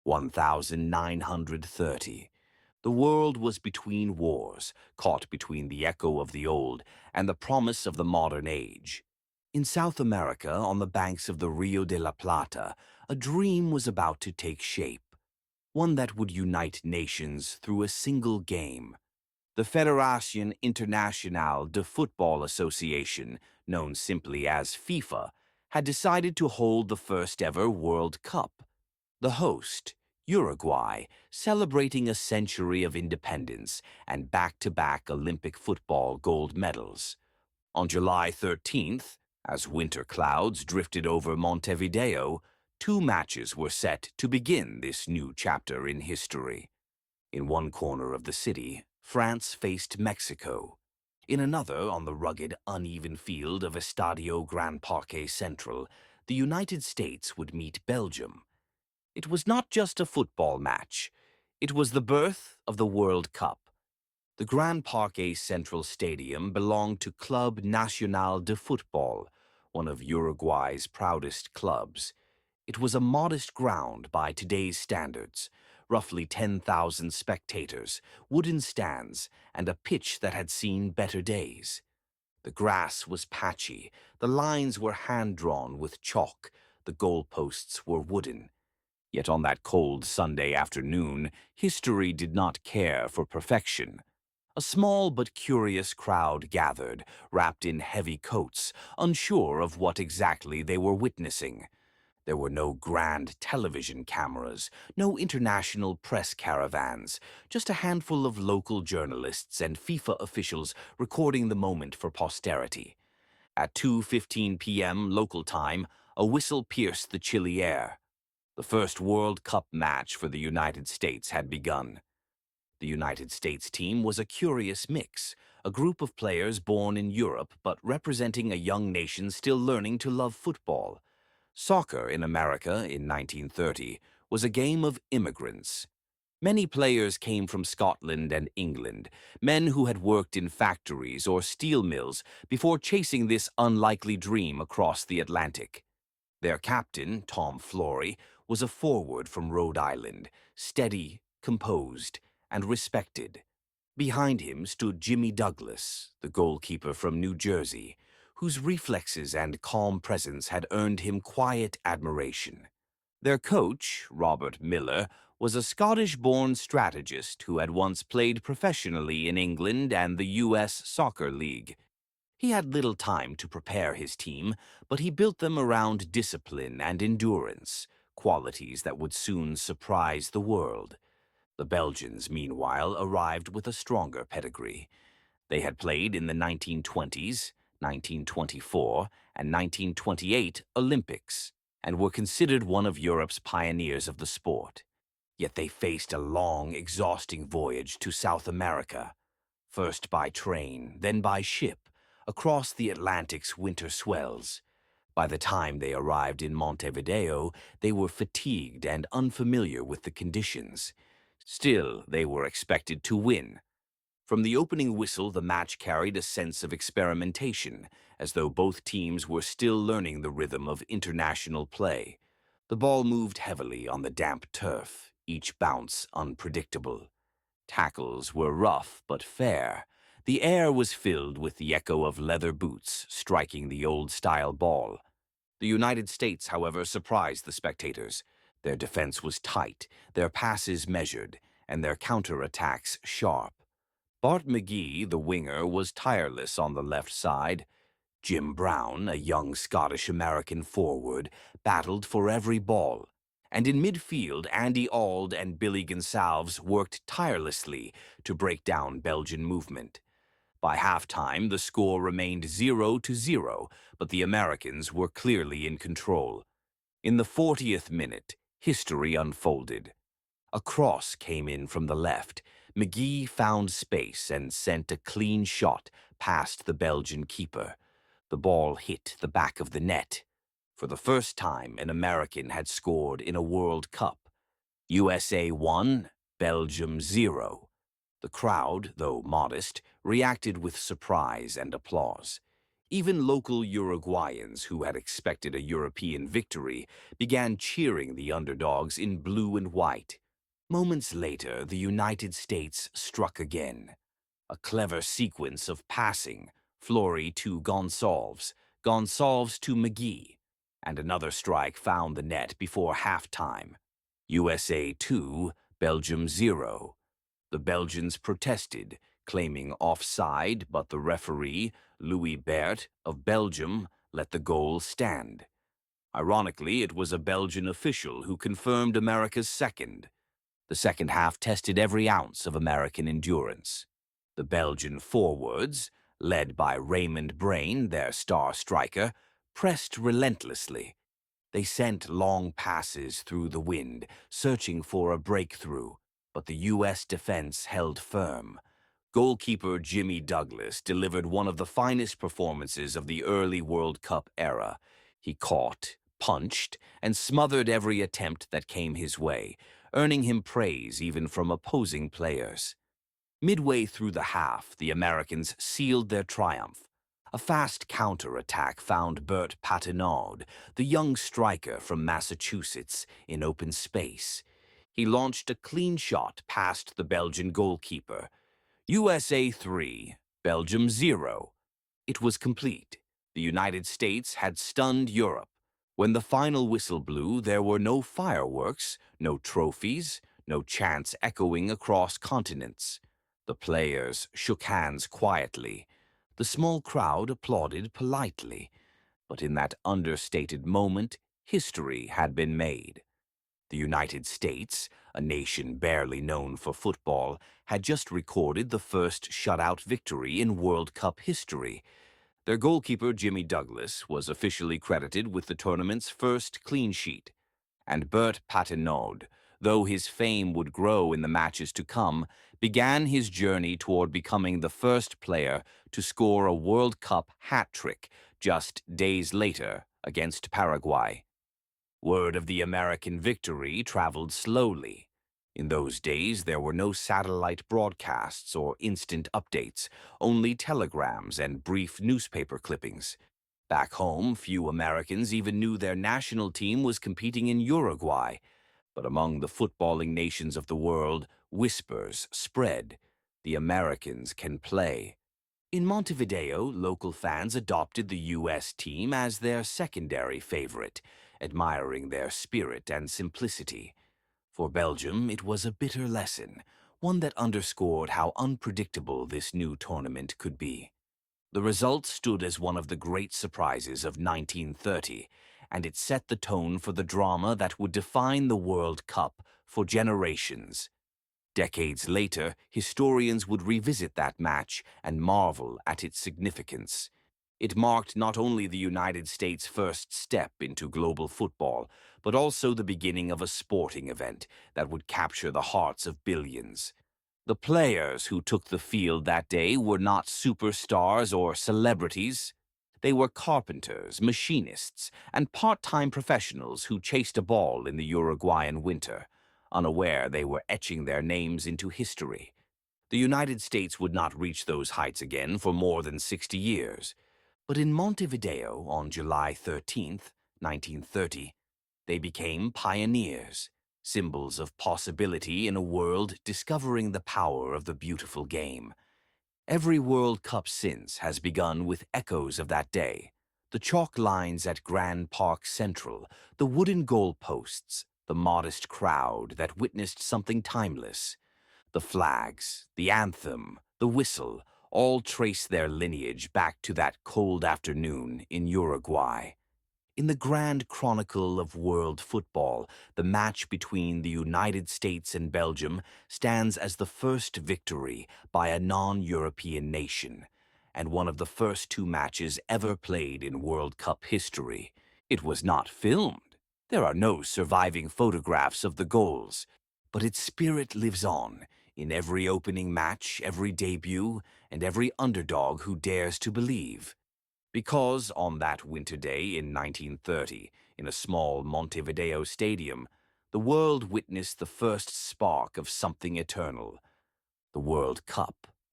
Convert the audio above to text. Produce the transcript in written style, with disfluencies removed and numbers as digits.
1930. The world was between wars, caught between the echo of the old and the promise of the modern age. In South America, on the banks of the Rio de la Plata, a dream was about to take shape, one that would unite nations through a single game. The Federación Internacional de Football Association, known simply as FIFA, had decided to hold the first-ever World Cup. The host, Uruguay, celebrating a century of independence and back-to-back Olympic football gold medals. On July 13th, as winter clouds drifted over Montevideo, two matches were set to begin this new chapter in history. In one corner of the city, France faced Mexico. In another, on the rugged, uneven field of Estadio Gran Parque Central, the United States would meet Belgium. It was not just a football match. It was the birth of the World Cup. The Gran Parque Central Stadium belonged to Club Nacional de Football, one of Uruguay's proudest clubs. It was a modest ground by today's standards, roughly 10,000 spectators, wooden stands, and a pitch that had seen better days. The grass was patchy, the lines were hand-drawn with chalk, the goalposts were wooden. Yet on that cold Sunday afternoon, history did not care for perfection. A small but curious crowd gathered, wrapped in heavy coats, unsure of what exactly they were witnessing. There were no grand television cameras, no international press caravans, just a handful of local journalists and FIFA officials recording the moment for posterity. At 2:15 p.m. local time, a whistle pierced the chilly air. The first World Cup match for the United States had begun. The United States team was a curious mix, a group of players born in Europe but representing a young nation still learning to love football. Soccer in America in 1930 was a game of immigrants. Many players came from Scotland and England, men who had worked in factories or steel mills before chasing this unlikely dream across the Atlantic. Their captain, Tom Flory, was a forward from Rhode Island, steady, composed, and respected. Behind him stood Jimmy Douglas, the goalkeeper from New Jersey, whose reflexes and calm presence had earned him quiet admiration. Their coach, Robert Miller, was a Scottish-born strategist who had once played professionally in England and the U.S. Soccer League. He had little time to prepare his team, but he built them around discipline and endurance, qualities that would soon surprise the world. The Belgians, meanwhile, arrived with a stronger pedigree. They had played in the 1920s, 1924, and 1928 Olympics, and were considered one of Europe's pioneers of the sport. Yet they faced a long, exhausting voyage to South America, first by train, then by ship, across the Atlantic's winter swells. By the time they arrived in Montevideo, they were fatigued and unfamiliar with the conditions. Still, they were expected to win. From the opening whistle, the match carried a sense of experimentation, as though both teams were still learning the rhythm of international play. The ball moved heavily on the damp turf, each bounce unpredictable. Tackles were rough but fair. The air was filled with the echo of leather boots striking the old-style ball. The United States, however, surprised the spectators. Their defense was tight, their passes measured, and their counterattacks sharp. Bart McGee, the winger, was tireless on the left side. Jim Brown, a young Scottish-American forward, battled for every ball. And in midfield, Andy Auld and Billy Gonsalves worked tirelessly to break down Belgian movement. By halftime, the score remained 0-0, but the Americans were clearly in control. In the 40th minute, history unfolded. A cross came in from the left. McGee found space and sent a clean shot past the Belgian keeper. The ball hit the back of the net. For the first time, an American had scored in a World Cup. USA 1, Belgium 0. The crowd, though modest, reacted with surprise and applause. Even local Uruguayans who had expected a European victory began cheering the underdogs in blue and white. Moments later, the United States struck again. A clever sequence of passing, Flory to Gonçalves, Gonçalves to McGee, and another strike found the net before halftime. USA 2, Belgium 0. The Belgians protested, claiming offside, but the referee, Louis Bert of Belgium, let the goal stand. Ironically, it was a Belgian official who confirmed America's second. The second half tested every ounce of American endurance. The Belgian forwards, led by Raymond Brain, their star striker, pressed relentlessly. They sent long passes through the wind, searching for a breakthrough, but the U.S. defense held firm. Goalkeeper Jimmy Douglas delivered one of the finest performances of the early World Cup era. He caught, punched, and smothered every attempt that came his way, earning him praise even from opposing players. Midway through the half, the Americans sealed their triumph. A fast counter-attack found Bert Patenaude, the young striker from Massachusetts, in open space. He launched a clean shot past the Belgian goalkeeper. USA 3, Belgium 0. It was complete. The United States had stunned Europe. When the final whistle blew, there were no fireworks, no trophies, no chants echoing across continents. The players shook hands quietly. The small crowd applauded politely. But in that understated moment, history had been made. The United States, a nation barely known for football, had just recorded the first shutout victory in World Cup history. Their goalkeeper, Jimmy Douglas, was officially credited with the tournament's first clean sheet. And Bert Patenaude, though his fame would grow in the matches to come, began his journey toward becoming the first player to score a World Cup hat-trick just days later against Paraguay. Word of the American victory traveled slowly. In those days, there were no satellite broadcasts or instant updates, only telegrams and brief newspaper clippings. Back home, few Americans even knew their national team was competing in Uruguay. But among the footballing nations of the world, whispers spread. The Americans can play. In Montevideo, local fans adopted the U.S. team as their secondary favorite, admiring their spirit and simplicity. For Belgium, it was a bitter lesson, one that underscored how unpredictable this new tournament could be. The result stood as one of the great surprises of 1930, and it set the tone for the drama that would define the World Cup for generations. Decades later, historians would revisit that match and marvel at its significance. It marked not only the United States' first step into global football, but also the beginning of a sporting event that would capture the hearts of billions. The players who took the field that day were not superstars or celebrities. They were carpenters, machinists, and part-time professionals who chased a ball in the Uruguayan winter, unaware they were etching their names into history. The United States would not reach those heights again for more than 60 years. But in Montevideo on July 13th, 1930, they became pioneers, symbols of possibility in a world discovering the power of the beautiful game. Every World Cup since has begun with echoes of that day. The chalk lines at Grand Park Central, the wooden goalposts, the modest crowd that witnessed something timeless. The flags, the anthem, the whistle, all trace their lineage back to that cold afternoon in Uruguay. In the grand chronicle of world football, the match between the United States and Belgium stands as the first victory by a non-European nation, and one of the first two matches ever played in World Cup history. It was not filmed. There are no surviving photographs of the goals, but its spirit lives on in every opening match, every debut, and every underdog who dares to believe. Because on that winter day in 1930, in a small Montevideo stadium, the world witnessed the first spark of something eternal, the World Cup.